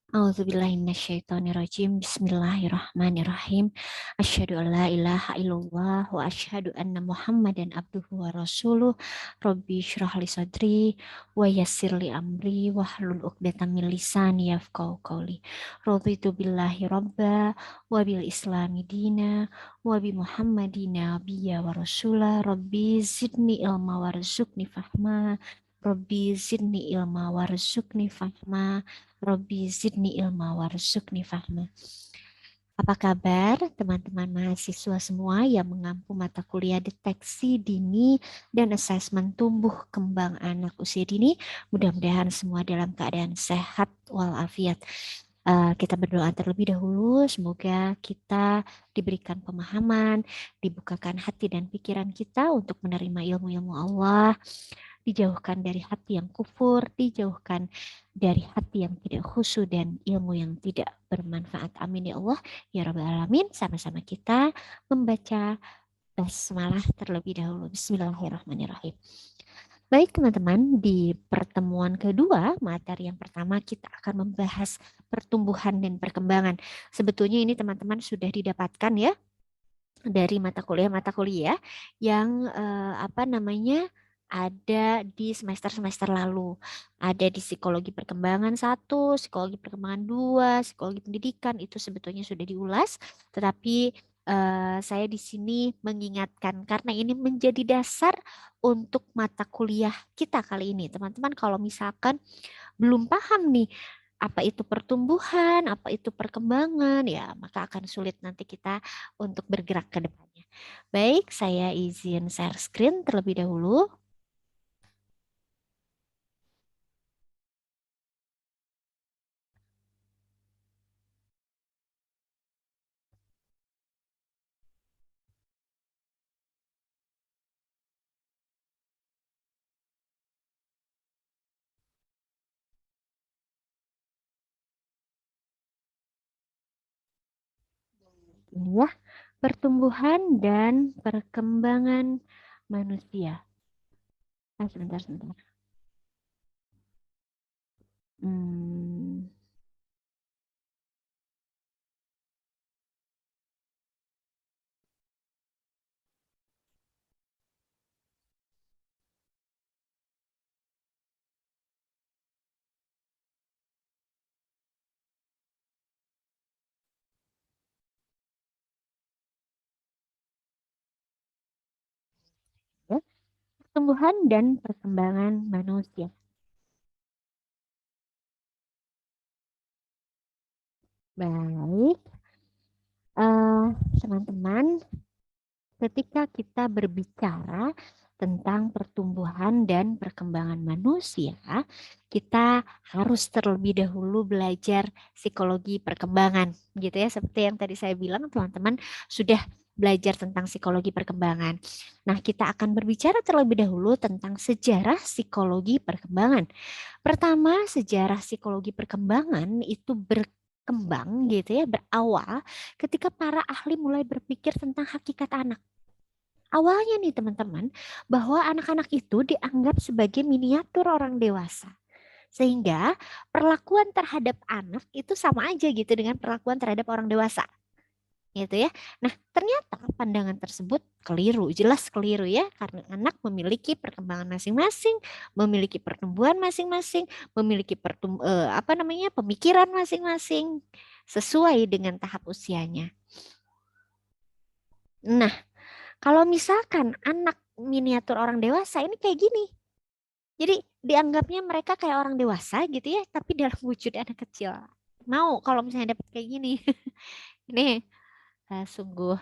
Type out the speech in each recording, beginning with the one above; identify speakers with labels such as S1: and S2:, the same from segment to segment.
S1: A'udzubillahiminasyaitonirrajim. Bismillahirrahmanirrahim. Asyhadu an la ilaha illallah wa asyhadu anna Muhammadan abduhu wa rasuluh. Rabbi syrah li sadri wa yassir li amri wahlul 'uqdatam min lisani yafqahu qawli. Raditu billahi rabba wa bil islami dina wa bi Muhammadina nabiyya wa rasula. Rabbi zidni ilma warzuqni fahma. Rabbi zidni ilma warzuqni fahma. Robbi zidni ilma warzuqni fahma. Apa kabar teman-teman mahasiswa semua yang mengampu mata kuliah deteksi dini dan asesmen tumbuh kembang anak usia dini? Mudah-mudahan semua dalam keadaan sehat walafiat. Kita berdoa terlebih dahulu, semoga kita diberikan pemahaman, dibukakan hati dan pikiran kita untuk menerima ilmu-ilmu Allah, dijauhkan dari hati yang kufur, dijauhkan dari hati yang tidak khusyuk dan ilmu yang tidak bermanfaat. Amin ya Allah, ya Rabbal Alamin. Sama-sama kita membaca basmalah terlebih dahulu. Bismillahirrahmanirrahim. Baik teman-teman, di pertemuan kedua, materi yang pertama kita akan membahas pertumbuhan dan perkembangan. Sebetulnya ini teman-teman sudah didapatkan ya dari mata kuliah yang ada di semester-semester lalu. Ada di psikologi perkembangan 1, psikologi perkembangan 2, psikologi pendidikan, itu sebetulnya sudah diulas, tetapi saya di sini mengingatkan karena ini menjadi dasar untuk mata kuliah kita kali ini. Teman-teman kalau misalkan belum paham nih apa itu pertumbuhan, apa itu perkembangan, ya maka akan sulit nanti kita untuk bergerak ke depannya. Baik, saya izin share screen terlebih dahulu. Ini ya, pertumbuhan dan perkembangan manusia. Sebentar. Hmm, ya. Pertumbuhan dan perkembangan manusia. Baik, teman-teman, ketika kita berbicara tentang pertumbuhan dan perkembangan manusia, kita harus terlebih dahulu belajar psikologi perkembangan, gitu ya. Seperti yang tadi saya bilang, teman-teman sudah belajar tentang psikologi perkembangan. Nah, kita akan berbicara terlebih dahulu tentang sejarah psikologi perkembangan. Pertama, sejarah psikologi perkembangan itu berkembang gitu ya, berawal ketika para ahli mulai berpikir tentang hakikat anak. Awalnya nih teman-teman, bahwa anak-anak itu dianggap sebagai miniatur orang dewasa. Sehingga perlakuan terhadap anak itu sama aja gitu dengan perlakuan terhadap orang dewasa. Gitu ya. Nah, ternyata pandangan tersebut keliru, jelas keliru ya, karena anak memiliki perkembangan masing-masing, memiliki pertumbuhan masing-masing, memiliki pemikiran masing-masing sesuai dengan tahap usianya. Nah, kalau misalkan anak miniatur orang dewasa ini kayak gini. Jadi dianggapnya mereka kayak orang dewasa gitu ya, tapi dalam wujud anak kecil. Mau kalau misalnya dapat kayak gini. Ini sungguh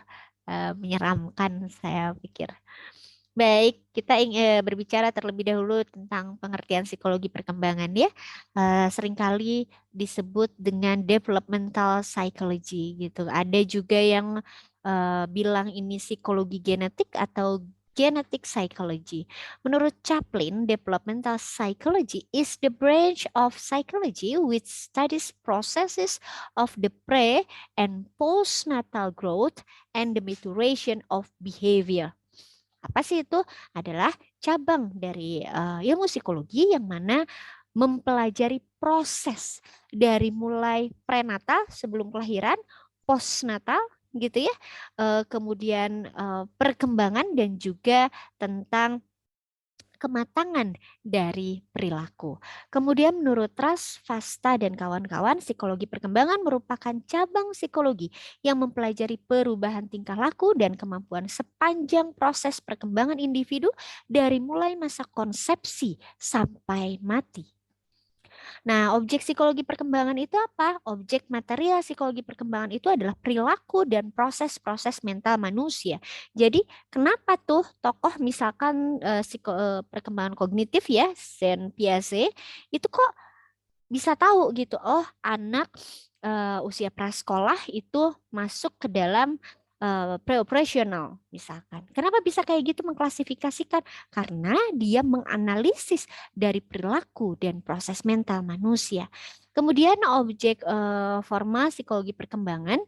S1: menyeramkan saya pikir. Baik, kita berbicara terlebih dahulu tentang pengertian psikologi perkembangan ya. Seringkali disebut dengan developmental psychology gitu. Ada juga yang bilang ini psikologi genetik atau genetic psychology. Menurut Chaplin, developmental psychology is the branch of psychology which studies processes of the pre and postnatal growth and the maturation of behavior. Apa sih itu? Adalah cabang dari ilmu psikologi yang mana mempelajari proses dari mulai prenatal sebelum kelahiran, postnatal gitu ya, kemudian perkembangan dan juga tentang kematangan dari perilaku. Kemudian menurut Ras, Fasta, dan kawan-kawan, psikologi perkembangan merupakan cabang psikologi yang mempelajari perubahan tingkah laku dan kemampuan sepanjang proses perkembangan individu dari mulai masa konsepsi sampai mati. Nah, objek psikologi perkembangan itu apa? Objek material psikologi perkembangan itu adalah perilaku dan proses-proses mental manusia. Jadi, kenapa tuh tokoh misalkan perkembangan kognitif ya, Saint Piaget, itu kok bisa tahu gitu, oh anak usia prasekolah itu masuk ke dalam pre-operational misalkan. Kenapa bisa kayak gitu mengklasifikasikan? Karena dia menganalisis dari perilaku dan proses mental manusia. Kemudian objek formal psikologi perkembangan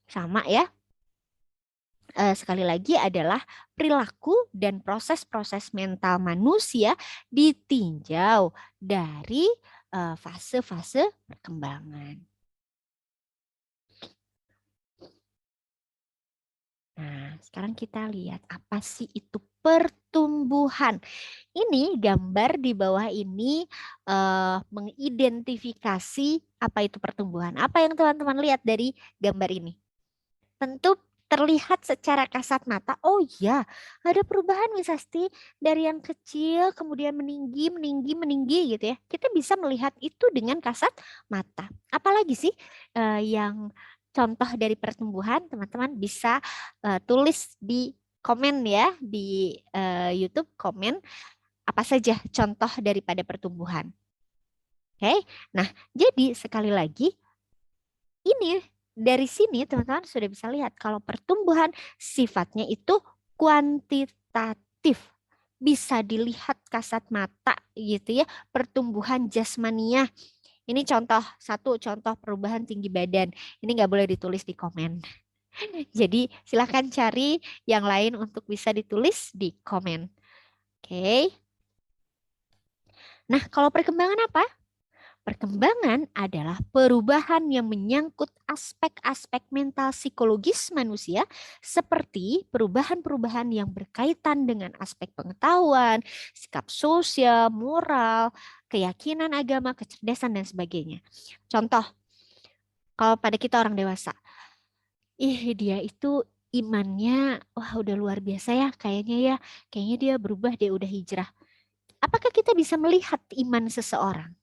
S1: sama ya. Sekali lagi adalah perilaku dan proses-proses mental manusia ditinjau dari fase-fase perkembangan. Nah, sekarang kita lihat apa sih itu pertumbuhan. Ini gambar di bawah ini mengidentifikasi apa itu pertumbuhan. Apa yang teman-teman lihat dari gambar ini? Tentu terlihat secara kasat mata, oh ya, ada perubahan Wisasti dari yang kecil kemudian meninggi, meninggi, meninggi gitu ya. Kita bisa melihat itu dengan kasat mata. Apalagi sih yang contoh dari pertumbuhan, teman-teman bisa tulis di komen ya, di YouTube komen apa saja contoh daripada pertumbuhan. Oke, nah jadi sekali lagi ini dari sini teman-teman sudah bisa lihat kalau pertumbuhan sifatnya itu kuantitatif. Bisa dilihat kasat mata gitu ya, pertumbuhan jasmania. Ini satu contoh perubahan tinggi badan. Ini nggak boleh ditulis di komen. Jadi silahkan cari yang lain untuk bisa ditulis di komen. Oke. Nah, kalau perkembangan apa? Perkembangan adalah perubahan yang menyangkut aspek-aspek mental psikologis manusia seperti perubahan-perubahan yang berkaitan dengan aspek pengetahuan, sikap sosial, moral, keyakinan agama, kecerdasan, dan sebagainya. Contoh, kalau pada kita orang dewasa, dia itu imannya, wah udah luar biasa ya, kayaknya dia berubah, dia udah hijrah. Apakah kita bisa melihat iman seseorang?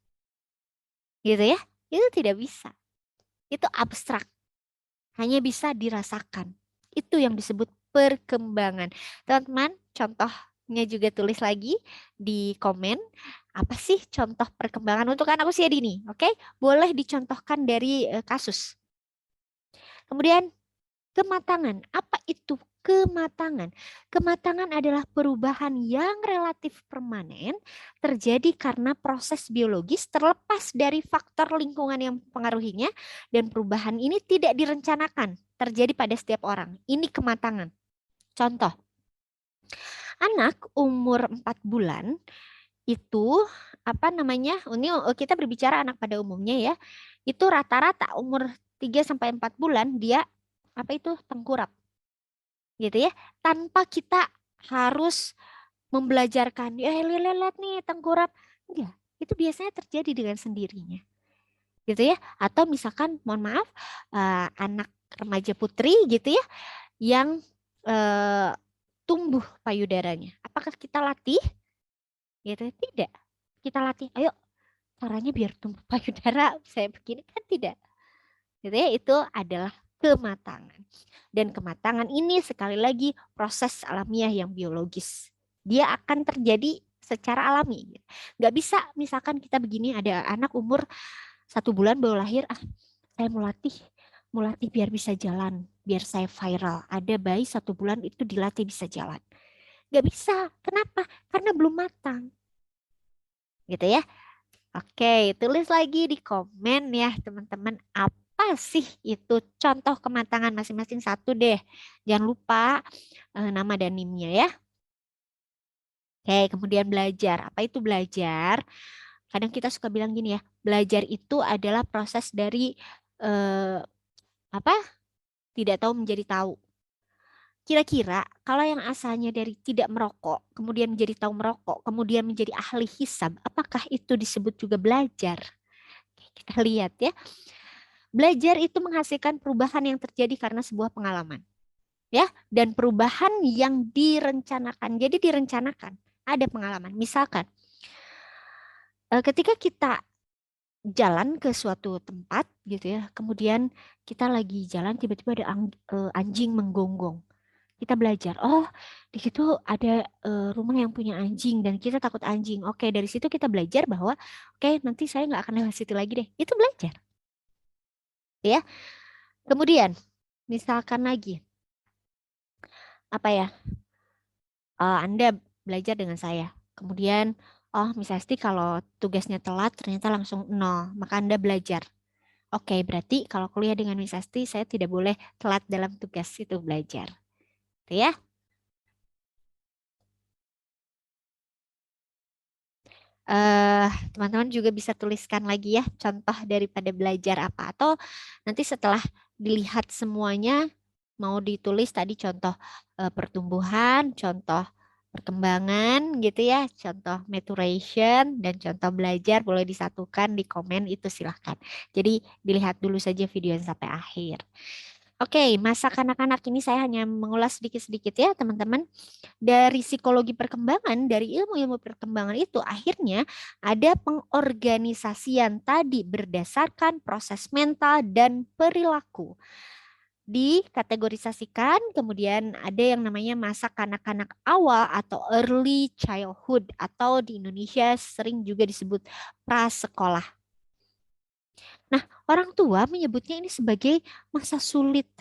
S1: Gitu ya? Itu tidak bisa. Itu abstrak, hanya bisa dirasakan. Itu yang disebut perkembangan. Teman-teman, contohnya juga tulis lagi di komen. Apa sih contoh perkembangan untuk anak usia dini? Oke, boleh dicontohkan dari kasus. Kemudian kematangan. Apa itu kematangan? Kematangan adalah perubahan yang relatif permanen terjadi karena proses biologis terlepas dari faktor lingkungan yang mempengaruhinya dan perubahan ini tidak direncanakan terjadi pada setiap orang. Ini kematangan. Contoh, anak umur 4 bulan itu apa namanya? Ini kita berbicara anak pada umumnya ya. Itu rata-rata umur 3 sampai 4 bulan dia apa itu tengkurap gitu ya, tanpa kita harus membelajarkan lihat nih tengkurap, enggak, itu biasanya terjadi dengan sendirinya gitu ya. Atau misalkan mohon maaf anak remaja putri gitu ya yang eh, tumbuh payudaranya, apakah kita latih gitu? Tidak, kita latih ayo caranya biar tumbuh payudara saya begini kan tidak gitu ya. Itu adalah kematangan. Dan kematangan ini sekali lagi proses alamiah yang biologis. Dia akan terjadi secara alami. Nggak bisa misalkan kita begini, ada anak umur 1 bulan baru lahir, saya mau latih biar bisa jalan, biar saya viral. Ada bayi 1 bulan itu dilatih bisa jalan. Nggak bisa. Kenapa? Karena belum matang. Gitu ya. Oke, tulis lagi di komen ya teman-teman, apa sih itu contoh kematangan masing-masing satu deh. Jangan lupa nama dan NIM-nya ya. Oke, kemudian belajar. Apa itu belajar? kadang kita suka bilang gini ya, belajar itu adalah proses dari apa? Tidak tahu menjadi tahu. Kira-kira kalau yang asalnya dari tidak merokok, kemudian menjadi tahu merokok, kemudian menjadi ahli hisab, apakah itu disebut juga belajar? Kita lihat ya. Belajar itu menghasilkan perubahan yang terjadi karena sebuah pengalaman, ya, dan perubahan yang direncanakan. Jadi direncanakan, ada pengalaman. Misalkan, ketika kita jalan ke suatu tempat gitu ya, kemudian kita lagi jalan tiba-tiba ada anjing menggonggong. Kita belajar, oh di situ ada rumah yang punya anjing dan kita takut anjing. Oke, dari situ kita belajar bahwa oke, nanti saya nggak akan lewat situ lagi deh. Itu belajar, ya. Kemudian misalkan lagi apa ya? Anda belajar dengan saya. Kemudian, oh Miss Esti kalau tugasnya telat ternyata langsung nol, maka Anda belajar. Oke, berarti kalau kuliah dengan Miss Esti, saya tidak boleh telat dalam tugas itu belajar. Itu ya. Teman-teman juga bisa tuliskan lagi ya contoh daripada belajar apa. Atau nanti setelah dilihat semuanya, mau ditulis tadi contoh pertumbuhan, contoh perkembangan gitu ya, contoh maturation dan contoh belajar boleh disatukan di komen itu silahkan. Jadi dilihat dulu saja video sampai akhir. Oke, masa kanak-kanak ini saya hanya mengulas sedikit-sedikit ya teman-teman. Dari psikologi perkembangan, dari ilmu-ilmu perkembangan itu akhirnya ada pengorganisasian tadi berdasarkan proses mental dan perilaku dikategorisasikan, kemudian ada yang namanya masa kanak-kanak awal atau early childhood atau di Indonesia sering juga disebut prasekolah. Nah, orang tua menyebutnya ini sebagai masa sulit.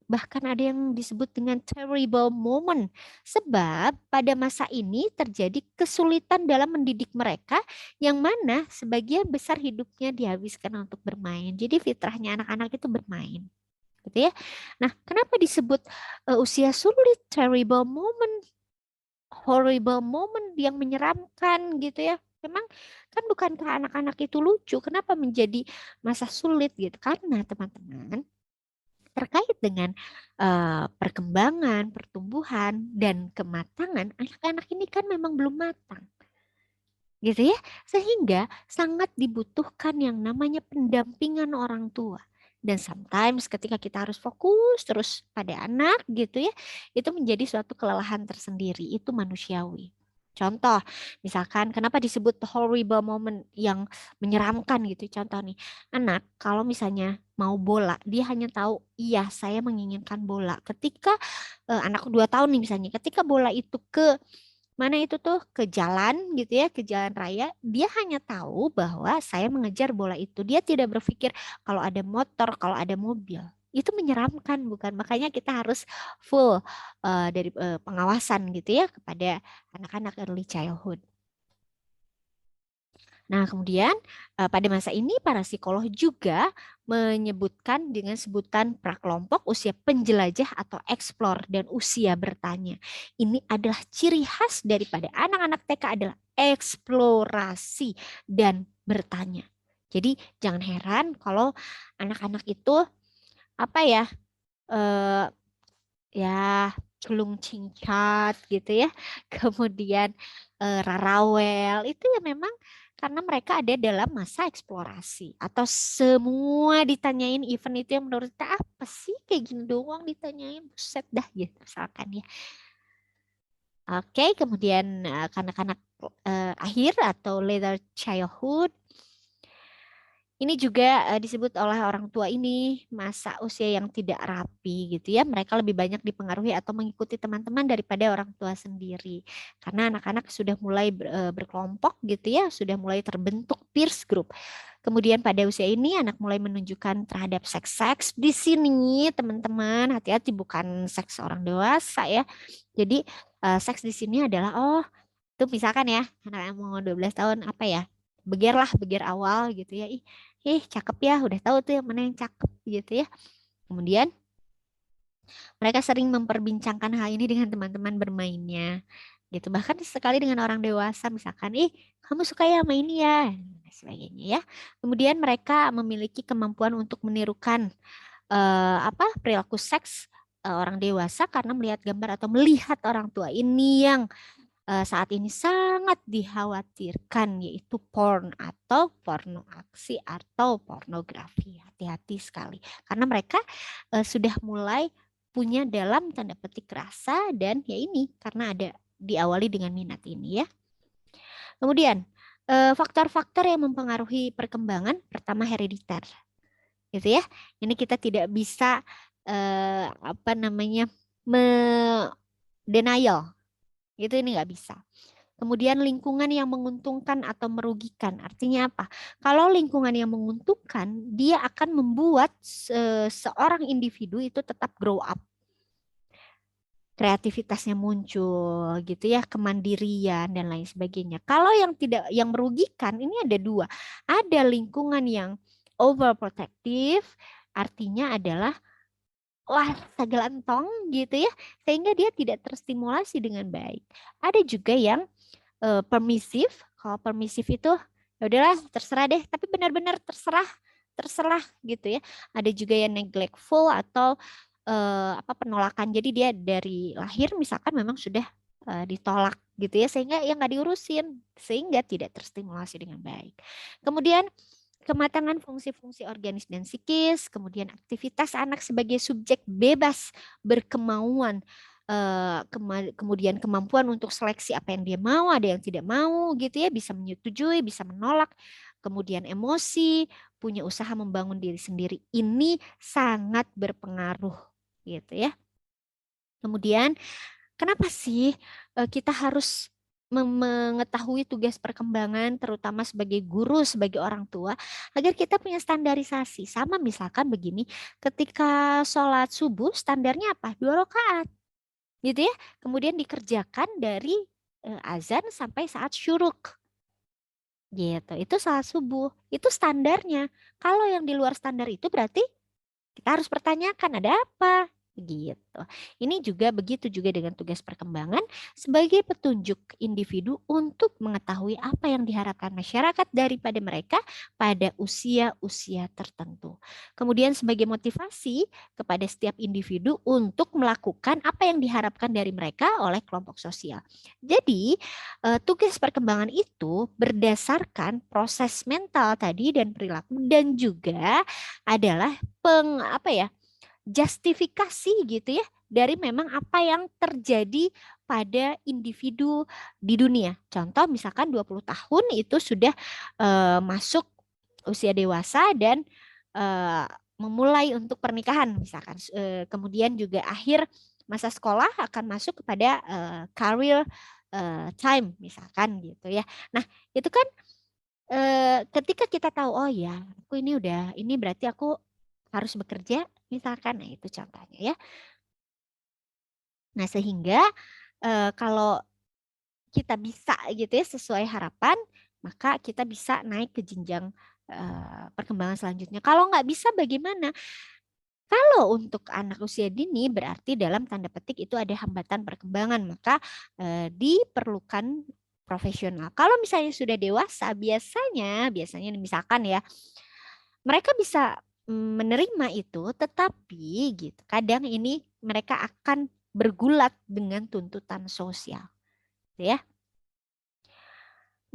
S1: Bahkan ada yang disebut dengan terrible moment. Sebab pada masa ini terjadi kesulitan dalam mendidik mereka yang mana sebagian besar hidupnya dihabiskan untuk bermain. Jadi fitrahnya anak-anak itu bermain, gitu ya. Nah, kenapa disebut usia sulit, terrible moment, horrible moment yang menyeramkan gitu ya? Memang kan bukankah anak-anak itu lucu? Kenapa menjadi masa sulit gitu? Karena teman-teman terkait dengan perkembangan, pertumbuhan dan kematangan anak-anak ini kan memang belum matang gitu ya, sehingga sangat dibutuhkan yang namanya pendampingan orang tua. Dan sometimes ketika kita harus fokus terus pada anak gitu ya, itu menjadi suatu kelelahan tersendiri, itu manusiawi. Contoh, misalkan kenapa disebut horrible moment yang menyeramkan gitu. Contoh nih, anak kalau misalnya mau bola, dia hanya tahu iya saya menginginkan bola. Ketika anak 2 tahun nih misalnya, ketika bola itu ke mana itu tuh ke jalan gitu ya, ke jalan raya, dia hanya tahu bahwa saya mengejar bola itu. Dia tidak berpikir kalau ada motor, kalau ada mobil. Itu menyeramkan bukan? Makanya kita harus full dari pengawasan gitu ya kepada anak-anak early childhood. Nah, kemudian pada masa ini para psikolog juga menyebutkan dengan sebutan prakelompok, usia penjelajah atau explore dan usia bertanya. Ini adalah ciri khas daripada anak-anak TK adalah eksplorasi dan bertanya. Jadi jangan heran kalau anak-anak itu apa ya eh, ya culung cingcat gitu ya. Kemudian rarawel itu ya memang karena mereka ada dalam masa eksplorasi atau semua ditanyain event itu yang menurut kita apa sih kayak gini doang ditanyain buset dah gitu misalkan ya. Oke, kemudian kanak-kanak akhir atau later childhood ini juga disebut oleh orang tua ini masa usia yang tidak rapi gitu ya. Mereka lebih banyak dipengaruhi atau mengikuti teman-teman daripada orang tua sendiri. Karena anak-anak sudah mulai berkelompok gitu ya, sudah mulai terbentuk peers group. Kemudian pada usia ini anak mulai menunjukkan terhadap seks-seks. Di sini teman-teman hati-hati bukan seks orang dewasa ya. Jadi seks di sini adalah oh itu misalkan ya anak yang mau 12 tahun apa ya? Beger lah, beger awal gitu ya. Cakep ya, udah tahu tuh yang mana yang cakep gitu ya. Kemudian mereka sering memperbincangkan hal ini dengan teman-teman bermainnya. gitu. Bahkan sekali dengan orang dewasa misalkan, ih kamu suka ya sama ini ya, dan sebagainya ya. Kemudian mereka memiliki kemampuan untuk menirukan perilaku seks orang dewasa karena melihat gambar atau melihat orang tua. Ini yang saat ini sangat dikhawatirkan, yaitu porn atau porno aksi atau pornografi. Hati-hati sekali karena mereka sudah mulai punya dalam tanda petik rasa, dan ya ini karena ada diawali dengan minat ini ya. Kemudian faktor-faktor yang mempengaruhi perkembangan, pertama herediter, gitu ya. Ini kita tidak bisa denial, gitu, ini nggak bisa. Kemudian lingkungan yang menguntungkan atau merugikan, artinya apa? Kalau lingkungan yang menguntungkan, dia akan membuat seorang individu itu tetap grow up, kreativitasnya muncul gitu ya, kemandirian dan lain sebagainya. Kalau yang tidak, yang merugikan ini ada dua. Ada lingkungan yang overprotective, artinya adalah wah segelantong gitu ya, sehingga dia tidak terstimulasi dengan baik. Ada juga yang permisif. Kalau permisif itu ya udahlah terserah deh, tapi benar-benar terserah, terserah gitu ya. Ada juga yang neglectful atau penolakan. Jadi dia dari lahir misalkan memang sudah ditolak gitu ya, sehingga yang nggak diurusin, sehingga tidak terstimulasi dengan baik. Kemudian kematangan fungsi-fungsi organis dan psikis, kemudian aktivitas anak sebagai subjek bebas berkemauan, kemudian kemampuan untuk seleksi apa yang dia mau, ada yang tidak mau gitu ya, bisa menyetujui, bisa menolak, kemudian emosi, punya usaha membangun diri sendiri. Ini sangat berpengaruh gitu ya. Kemudian kenapa sih kita harus mengetahui tugas perkembangan, terutama sebagai guru, sebagai orang tua, agar kita punya standarisasi. Sama misalkan begini, ketika sholat subuh standarnya apa? 2 rakaat, gitu ya. Kemudian dikerjakan dari azan sampai saat syuruk, gitu. Itu sholat subuh, itu standarnya. Kalau yang di luar standar itu berarti kita harus pertanyakan ada apa gitu. Ini juga begitu juga dengan tugas perkembangan sebagai petunjuk individu untuk mengetahui apa yang diharapkan masyarakat daripada mereka pada usia-usia tertentu. Kemudian sebagai motivasi kepada setiap individu untuk melakukan apa yang diharapkan dari mereka oleh kelompok sosial. Jadi tugas perkembangan itu berdasarkan proses mental tadi dan perilaku, dan juga adalah justifikasi gitu ya dari memang apa yang terjadi pada individu di dunia. Contoh misalkan 20 tahun itu sudah masuk usia dewasa dan eh, memulai untuk pernikahan misalkan. Kemudian juga akhir masa sekolah akan masuk kepada career time misalkan gitu ya. Nah, itu kan ketika kita tahu oh ya, aku ini udah ini berarti aku harus bekerja misalkan, nah itu contohnya ya. Nah sehingga kalau kita bisa gitu ya sesuai harapan, maka kita bisa naik ke jenjang perkembangan selanjutnya. Kalau nggak bisa bagaimana? Kalau untuk anak usia dini berarti dalam tanda petik itu ada hambatan perkembangan, maka diperlukan profesional. Kalau misalnya sudah dewasa, biasanya misalkan ya, mereka bisa menerima itu, tetapi gitu. Kadang ini mereka akan bergulat dengan tuntutan sosial, gitu ya.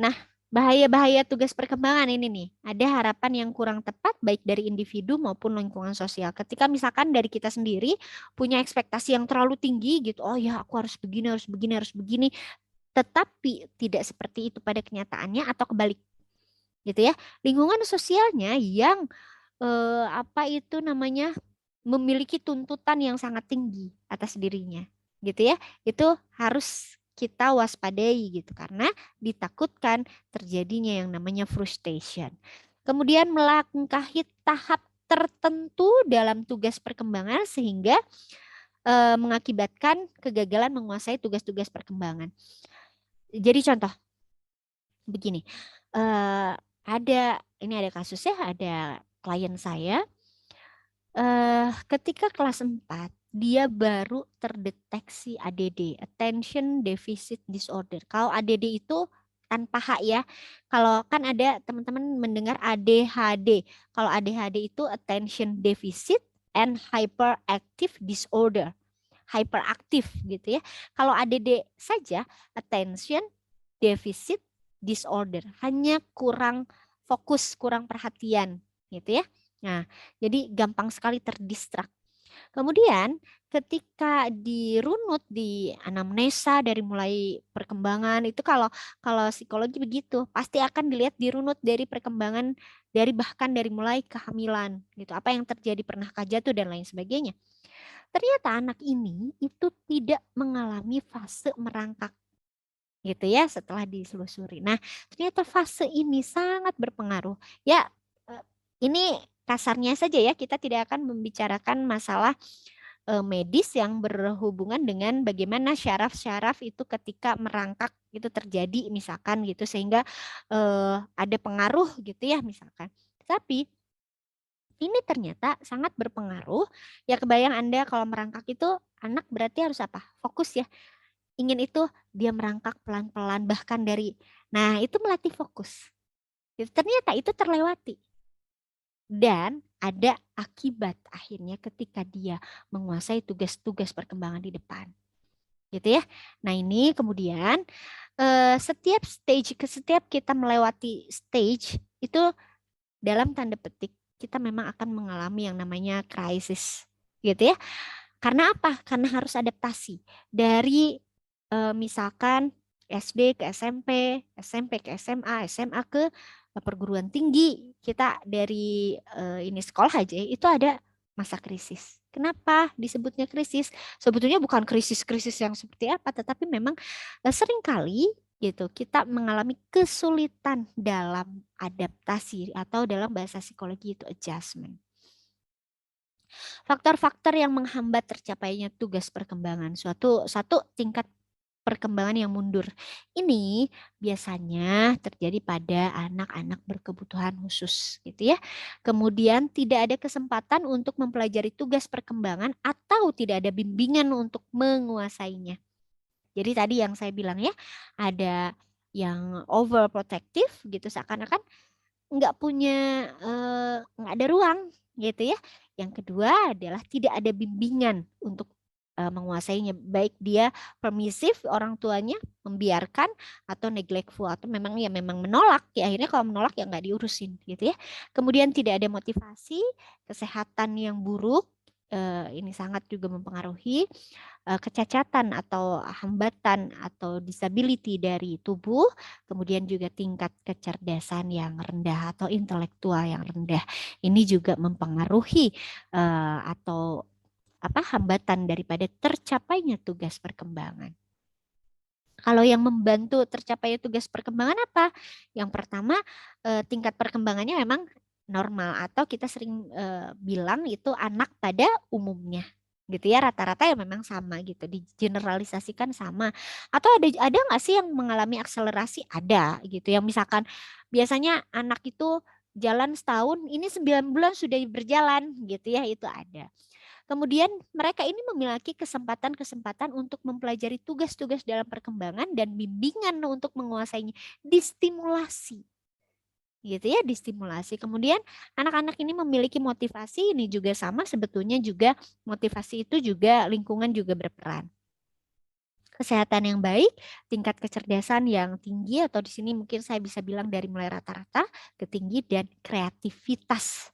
S1: Nah, bahaya-bahaya tugas perkembangan ini nih, ada harapan yang kurang tepat baik dari individu maupun lingkungan sosial. Ketika misalkan dari kita sendiri punya ekspektasi yang terlalu tinggi gitu, oh ya aku harus begini, harus begini, harus begini, tetapi tidak seperti itu pada kenyataannya atau kebalik, gitu ya. Lingkungan sosialnya yang memiliki tuntutan yang sangat tinggi atas dirinya, gitu ya. Itu harus kita waspadai gitu karena ditakutkan terjadinya yang namanya frustration. Kemudian melangkahi tahap tertentu dalam tugas perkembangan sehingga mengakibatkan kegagalan menguasai tugas-tugas perkembangan. Jadi contoh begini, eh, ada kasusnya, ada klien saya ketika kelas 4 dia baru terdeteksi ADD, Attention Deficit Disorder. Kalau ADD itu tanpa H ya. Kalau kan ada teman-teman mendengar ADHD. Kalau ADHD itu Attention Deficit and Hyperactive Disorder. Hyperaktif gitu ya. Kalau ADD saja Attention Deficit Disorder. Hanya kurang fokus, kurang perhatian gitu ya. Nah, jadi gampang sekali terdistrak. Kemudian ketika dirunut di anamnesa dari mulai perkembangan itu kalau kalau psikologi begitu pasti akan dilihat dirunut dari perkembangan dari bahkan dari mulai kehamilan gitu. Apa yang terjadi pernahkah jatuh dan lain sebagainya. Ternyata anak ini itu tidak mengalami fase merangkak gitu ya setelah diselusuri. Nah, ternyata fase ini sangat berpengaruh. Ya, ini kasarnya saja ya, kita tidak akan membicarakan masalah medis yang berhubungan dengan bagaimana syaraf-syaraf itu ketika merangkak itu terjadi misalkan gitu sehingga ada pengaruh gitu ya misalkan. Tapi ini ternyata sangat berpengaruh. Ya kebayang Anda kalau merangkak itu anak berarti harus apa? Fokus ya. Ingin itu dia merangkak pelan-pelan bahkan dari nah itu melatih fokus. Ternyata itu terlewati. Dan ada akibat akhirnya ketika dia menguasai tugas-tugas perkembangan di depan. Gitu ya. Nah ini kemudian setiap kita melewati stage itu dalam tanda petik kita memang akan mengalami yang namanya krisis. Gitu ya. Karena apa? Karena harus adaptasi dari misalkan SD ke SMP, SMP ke SMA, SMA ke perguruan tinggi. Kita dari ini sekolah aja itu ada masa krisis. Kenapa disebutnya krisis? Sebetulnya bukan krisis-krisis yang seperti apa, tetapi memang seringkali gitu kita mengalami kesulitan dalam adaptasi atau dalam bahasa psikologi itu adjustment. Faktor-faktor yang menghambat tercapainya tugas perkembangan satu tingkat perkembangan yang mundur. Ini biasanya terjadi pada anak-anak berkebutuhan khusus gitu ya. Kemudian tidak ada kesempatan untuk mempelajari tugas perkembangan atau tidak ada bimbingan untuk menguasainya. Jadi tadi yang saya bilang ya, ada yang overprotective gitu seakan-akan nggak punya nggak ada ruang gitu ya. Yang kedua adalah tidak ada bimbingan untuk menguasainya, baik dia permisif orang tuanya membiarkan atau neglectful atau memang ya memang menolak ya akhirnya kalau menolak ya nggak diurusin gitu ya. Kemudian tidak ada motivasi, kesehatan yang buruk ini sangat juga mempengaruhi kecacatan atau hambatan atau disability dari tubuh, kemudian juga tingkat kecerdasan yang rendah atau intelektual yang rendah. Ini juga mempengaruhi atau apa hambatan daripada tercapainya tugas perkembangan. Kalau yang membantu tercapainya tugas perkembangan apa? Yang pertama tingkat perkembangannya memang normal atau kita sering bilang itu anak pada umumnya gitu ya rata-rata ya memang sama gitu digeneralisasikan sama atau ada nggak sih yang mengalami akselerasi ada gitu yang misalkan biasanya anak itu jalan setahun ini 9 bulan sudah berjalan gitu ya itu ada. Kemudian mereka ini memiliki kesempatan-kesempatan untuk mempelajari tugas-tugas dalam perkembangan dan bimbingan untuk menguasainya, distimulasi. Gitu ya, distimulasi. Kemudian anak-anak ini memiliki motivasi, ini juga sama sebetulnya juga motivasi itu juga lingkungan juga berperan. Kesehatan yang baik, tingkat kecerdasan yang tinggi atau di sini mungkin saya bisa bilang dari mulai rata-rata ke tinggi dan kreativitas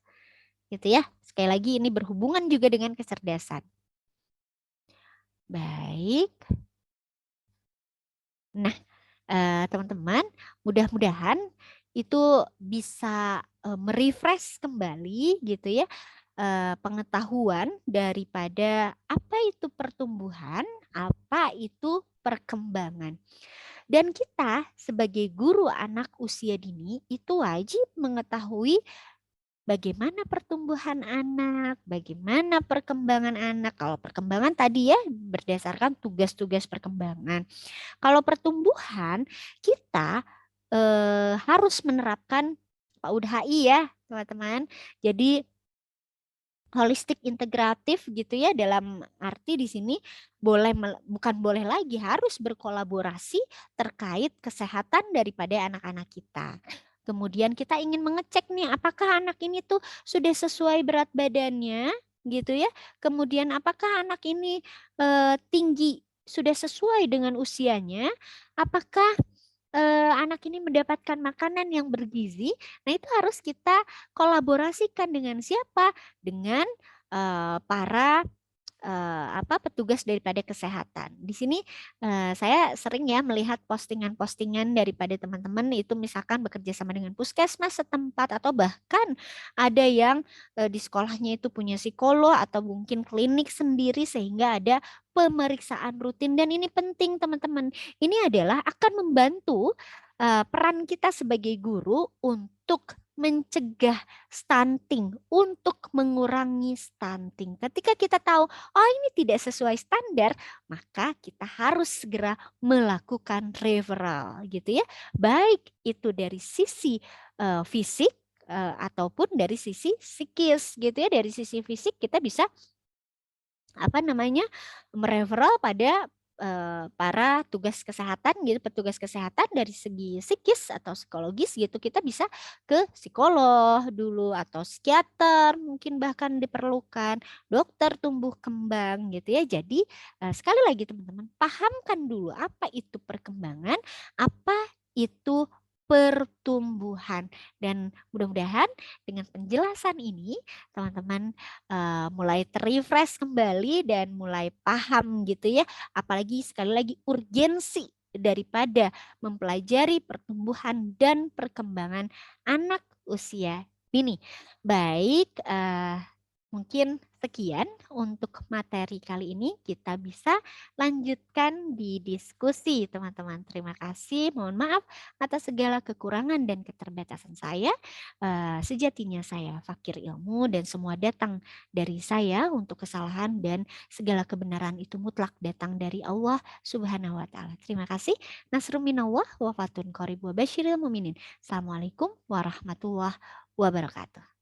S1: gitu ya. Sekali lagi ini berhubungan juga dengan kecerdasan. Baik. Nah, teman-teman, mudah-mudahan itu bisa merefresh kembali gitu ya pengetahuan daripada apa itu pertumbuhan, apa itu perkembangan. Dan kita sebagai guru anak usia dini itu wajib mengetahui bagaimana pertumbuhan anak, bagaimana perkembangan anak. Kalau perkembangan tadi ya berdasarkan tugas-tugas perkembangan. Kalau pertumbuhan kita harus menerapkan PAUD HI ya teman-teman. Jadi holistik integratif gitu ya, dalam arti di sini bukan boleh lagi, harus berkolaborasi terkait kesehatan daripada anak-anak kita. Kemudian kita ingin mengecek nih apakah anak ini tuh sudah sesuai berat badannya gitu ya. Kemudian apakah anak ini tinggi sudah sesuai dengan usianya, apakah anak ini mendapatkan makanan yang bergizi. Nah, itu harus kita kolaborasikan dengan siapa? Dengan para petugas daripada kesehatan. Di sini saya sering ya melihat postingan-postingan daripada teman-teman itu misalkan bekerja sama dengan puskesmas setempat atau bahkan ada yang di sekolahnya itu punya psikolog atau mungkin klinik sendiri sehingga ada pemeriksaan rutin dan ini penting teman-teman. Ini adalah akan membantu peran kita sebagai guru untuk mencegah stunting, untuk mengurangi stunting. Ketika kita tahu, oh ini tidak sesuai standar, maka kita harus segera melakukan referral gitu ya. Baik itu dari sisi fisik ataupun dari sisi psikis gitu ya. Dari sisi fisik kita bisa mereferral pada para tugas kesehatan gitu, petugas kesehatan dari segi psikis atau psikologis gitu kita bisa ke psikolog dulu atau psikiater mungkin bahkan diperlukan dokter tumbuh kembang gitu ya. Jadi sekali lagi teman-teman pahamkan dulu apa itu perkembangan, apa itu pertumbuhan dan mudah-mudahan dengan penjelasan ini teman-teman mulai terrefresh kembali dan mulai paham gitu ya. Apalagi sekali lagi urgensi daripada mempelajari pertumbuhan dan perkembangan anak usia dini. Baik, mungkin sekian untuk materi kali ini. Kita bisa lanjutkan di diskusi teman-teman. Terima kasih. Mohon maaf atas segala kekurangan dan keterbatasan saya. Sejatinya saya fakir ilmu dan semua datang dari saya untuk kesalahan dan segala kebenaran itu mutlak datang dari Allah Subhanahu wa taala. Terima kasih. Nasrun minallah wa fatun qarib wa basyiril muminin. Assalamualaikum warahmatullahi wabarakatuh.